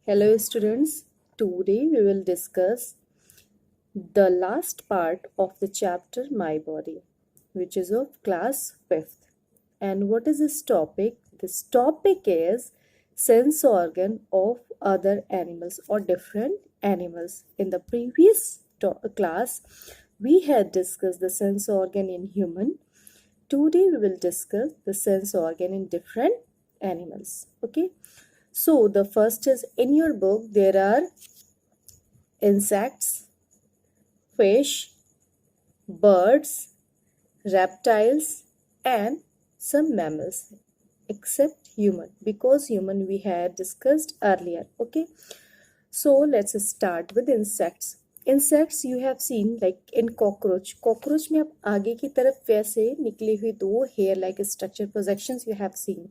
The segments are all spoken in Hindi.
Hello students, today we will discuss the last part of the chapter My Body, which is of class 5th. And what is this topic? This topic is sense organ of other animals or different animals. In the previous class, we had discussed the sense organ in human. Today we will discuss the sense organ in different animals. Okay. So the first is in your book there are insects, fish, birds, reptiles and some mammals except human because human we had discussed earlier. Okay, so let's start with insects. Insects you have seen like in cockroach में आप आगे की तरफ वैसे निकली हुई दो hair like structure projections you have seen.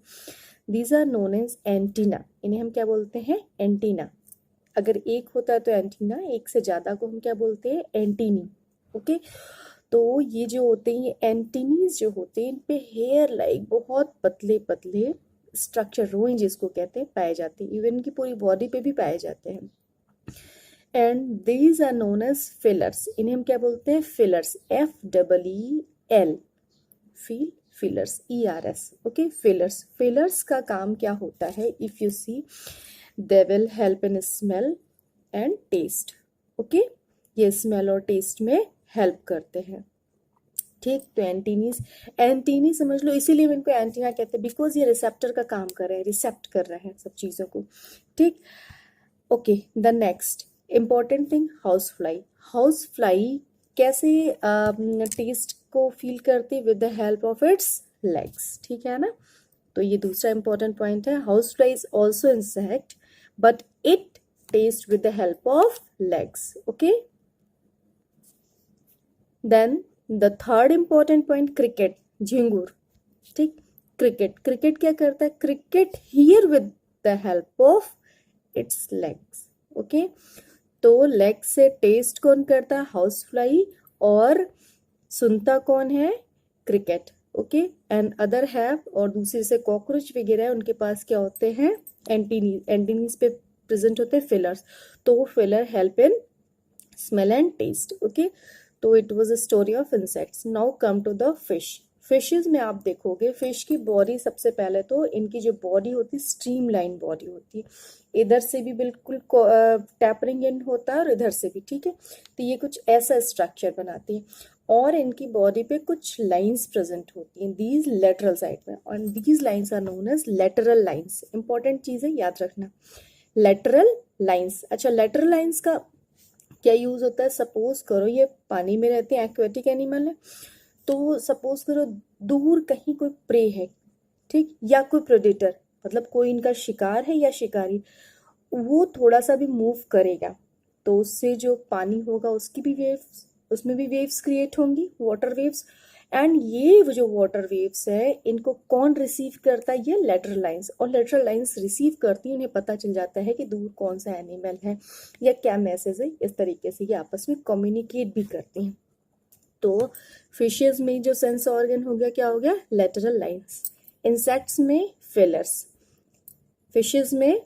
These are known as antenna. इन्हें हम क्या बोलते हैं? एंटीना. अगर एक होता है तो एंटीना, एक से ज्यादा को हम क्या बोलते हैं? एंटीनी. ओके, तो ये जो होते हैं ये एंटीनीज जो होते हैं इन पे हेयर लाइक बहुत पतले पतले स्ट्रक्चर रोइंग जिसको कहते हैं पाए जाते हैं. इवन की पूरी बॉडी पे भी पाए जाते हैं. And these are known as feelers. इन्हें हम क्या बोलते हैं? Feelers. FEEL. Feelers. ERS. Okay, feelers. Feelers का काम क्या होता है? If you see they will help in smell and taste. Okay, ये स्मेल और टेस्ट में हेल्प करते हैं. ठीक, तो एंटीनी समझ लो, इसीलिए इनको एंटीना कहते हैं बिकॉज ये रिसेप्टर का काम कर रहे हैं, रिसेप्ट कर रहे हैं सब चीजों को. ठीक, okay. The next important thing, house fly. House fly कैसे टेस्ट को फील करती? With the help of its legs. ठीक है ना, तो ये दूसरा इंपॉर्टेंट पॉइंट है. House fly is also insect but it taste with the help of legs. Okay, then the third important point, cricket. झिंगुर. ठीक, क्रिकेट क्या करता है? Cricket hear with the help of its legs. Okay, तो लेग से टेस्ट कौन करता है? House fly. और सुनता कौन है? Cricket. Okay, and other have, और दूसरे से कॉकरोच वगैरह है उनके पास क्या होते हैं? एंटीनीज पे प्रेजेंट होते हैं फिलर्स. तो filler help in smell and taste. Okay, तो it was a story of insects. Now come to the fish. Fishes में आप देखोगे फिश की बॉडी, सबसे पहले तो इनकी जो बॉडी होती है स्ट्रीमलाइन बॉडी होती है. इधर से भी बिल्कुल टैपरिंग इन होता है और इधर से भी. ठीक है, तो ये कुछ ऐसा स्ट्रक्चर बनाती है और इनकी बॉडी पे कुछ लाइंस प्रेजेंट होती हैं दीज लेटरल साइड में, और these lines are known as lateral lines. Important चीज है, याद रखना, लेटरल लाइंस. अच्छा, लेटरल लाइंस का क्या यूज होता है? सपोज करो ये पानी में रहते हैं, एक्वेटिक एनिमल है, तो सपोज करो दूर कहीं कोई प्रे है, ठीक, या कोई प्रेडेटर, मतलब कोई इनका शिकार है या शिकारी, वो थोड़ा सा भी मूव करेगा तो उससे जो पानी होगा उसकी भी वेव्स, उसमें भी वेव्स क्रिएट होंगी, वाटर वेव्स. एंड ये जो वाटर वेव्स है इनको कौन रिसीव करता है? ये लेटरल लाइंस. और लेटरल लाइंस रिसीव करती है, इन्हें पता चल जाता है कि दूर कौन सा एनिमल है या क्या मैसेज है. इस तरीके से ये आपस में कम्युनिकेट भी करती हैं. तो फिशेज में जो सेंस ऑर्गन हो गया, क्या हो गया? Lateral lines. इंसेक्ट्स में फिलर्स, फिशेज में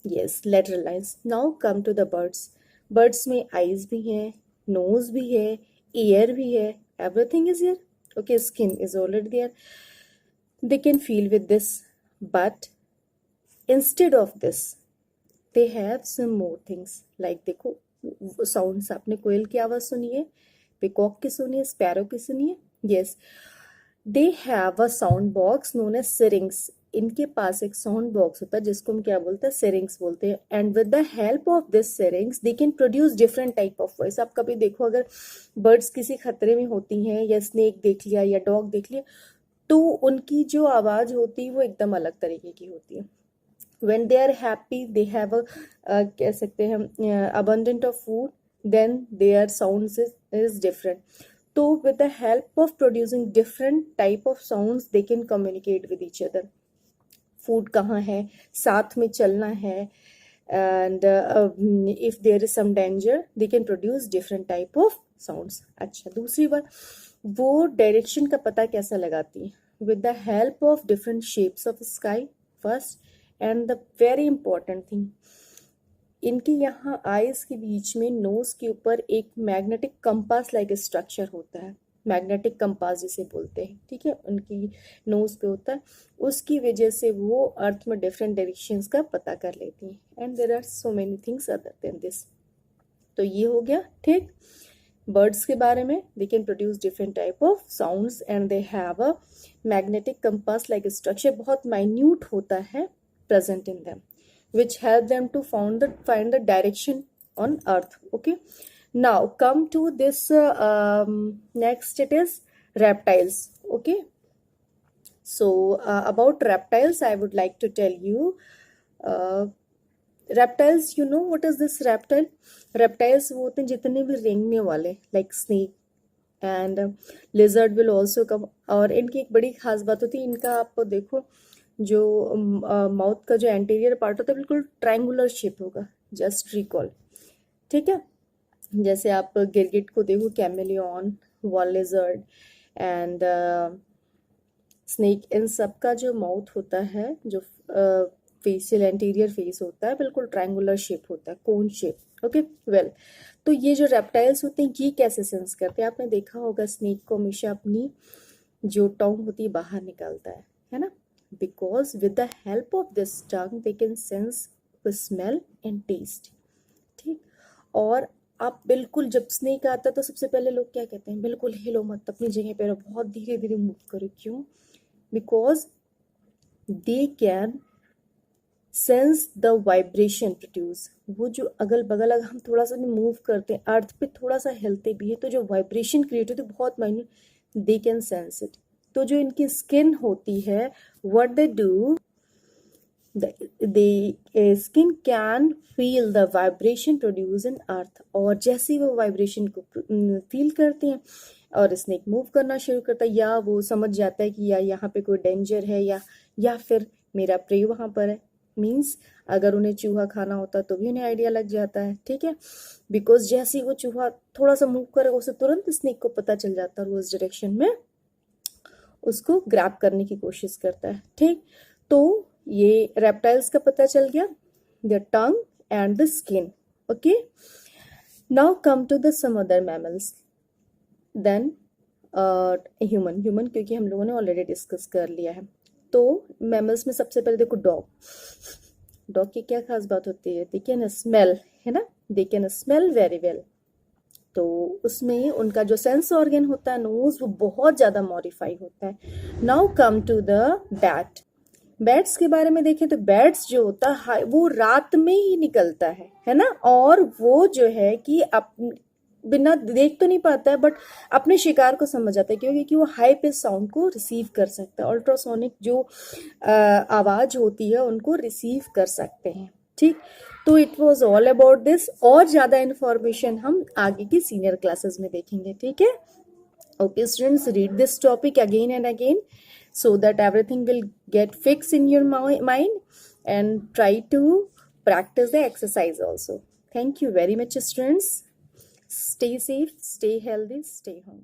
yes lateral lines. Now come to the birds. Birds में आईज भी हैं, नोज भी है, ईयर भी है, everything is here. Okay, skin is already there. They can feel with this, but instead of this they have some more things. Like देखो साउंड्स, आपने कोयल की आवाज सुनी है, पिकॉक की सुनी है, स्पैरो की सुनी है. Yes, they have a sound box known as syrinx. इनके पास एक साउंड बॉक्स होता है जिसको हम क्या बोलते हैं? सिरिंग्स बोलते हैं. And with the help of this syrinx they can produce different type of voice. आप कभी देखो अगर बर्ड्स किसी खतरे में होती हैं या स्नेक देख लिया या डॉग देख लिया, तो उनकी जो आवाज होती है वो एकदम अलग तरीके की होती है. when they are happy they have a कह सकते हैं abundant of food, then their sounds is different. तो with the help of producing different type of sounds they can communicate with each other. Food कहाँ है, साथ में चलना है, and if there is some danger they can produce different type of sounds. अच्छा, दूसरी बात, वो डायरेक्शन का पता कैसे लगाती है? With the help of different shapes of sky first, and the very important thing, इनके यहाँ आईज के बीच में नोज के ऊपर एक मैग्नेटिक कंपास लाइक स्ट्रक्चर होता है, मैग्नेटिक कंपास जिसे बोलते हैं, ठीक है, उनकी नोज पे होता है, उसकी वजह से वो अर्थ में डिफरेंट डायरेक्शंस का पता कर लेती हैं। And there are so many things other than this. तो ये हो गया, ठीक। बर्ड्स के बारे में, they can produce different type of sounds and they have a magnetic compass like structure, बहुत माइन्यूट होता है present in them, which help them to find the direction on earth. Okay, now come to this next, it is reptiles. Okay, so about reptiles I would like to tell you, reptiles, you know what is this reptile? Reptiles वो होते हैं जितने भी रेंगने वाले, like snake and lizard will also come। और इनकी एक बड़ी खास बात होती है, इनका आप देखो जो माउथ का जो एंटीरियर पार्ट होता है बिल्कुल ट्रायंगुलर शेप होगा, जस्ट रिकॉल, ठीक है। जैसे आप गिरगिट को देखो, chameleon, wall lizard and snake, इन सब का जो माउथ होता है, जो फेशियल एंटीरियर फेस होता है, बिल्कुल ट्रायंगुलर शेप होता है, कोन शेप। ओके, वेल, तो ये जो रेप्टाइल्स होते हैं ये कैसे सेंस करते हैं? आपने देखा होगा स्नेक को हमेशा अपनी जो टंग होती है बाहर निकालता है ना, because with the help of this tongue they can sense the smell and taste, ठीक। और आप बिल्कुल जब स्नेक आता है तो सबसे पहले लोग क्या कहते हैं, बिल्कुल हिलो मत, अपनी जगह पे रहो, बहुत धीरे धीरे मूव करो। क्यों? Because they can sense the vibration produce. वो जो अगल बगल अगर हम थोड़ा सा भी मूव करते हैं, अर्थ पे थोड़ा सा हिलते भी है, तो जो वाइब्रेशन क्रिएट होती है बहुत minute, they can sense it. तो जो इनकी स्किन होती है, what they do, the skin can feel the vibration produced in earth, और जैसे ही वो वाइब्रेशन को फील करते हैं और स्नेक मूव करना शुरू करता है, या वो समझ जाता है कि या यहाँ पे कोई डेंजर है या फिर मेरा प्रे वहाँ पर है। मीन्स अगर उन्हें चूहा खाना होता तो भी उन्हें आइडिया लग जाता है, ठीक है। बिकॉज जैसे ही वो चूहा थोड़ा सा मूव करेगा उसे तुरंत स्नेक को पता चल जाता है और वो उस डायरेक्शन में उसको ग्रैब करने की कोशिश करता है, ठीक। तो ये रेप्टाइल्स का पता चल गया, the tongue and the skin. Okay, now come to the some other mammals, then human क्योंकि हम लोगों ने ऑलरेडी डिस्कस कर लिया है। तो मैमल्स में सबसे पहले देखो डॉग की क्या खास बात होती है, दे कैन स्मेल, है ना, they can smell very well. तो उसमें उनका जो सेंस ऑर्गन होता है नोज, वो बहुत ज़्यादा मॉडिफाई होता है। Now come to the bat. Bats के बारे में देखें तो बैट्स जो होता है वो रात में ही निकलता है ना, और वो जो है कि बिना देख तो नहीं पाता है बट अपने शिकार को समझ आता है, क्योंकि वो हाई पिच साउंड को रिसीव कर सकता है, अल्ट्रासोनिक जो आवाज होती है उनको रिसीव कर सकते हैं, ठीक। तो it was all about this, और ज्यादा इंफॉर्मेशन हम आगे की सीनियर क्लासेस में देखेंगे, ठीक है। Okay students, read this topic again and again so that everything will get fixed in your mind, and try to practice the exercise also. Thank you very much students. Stay safe, stay healthy, stay home.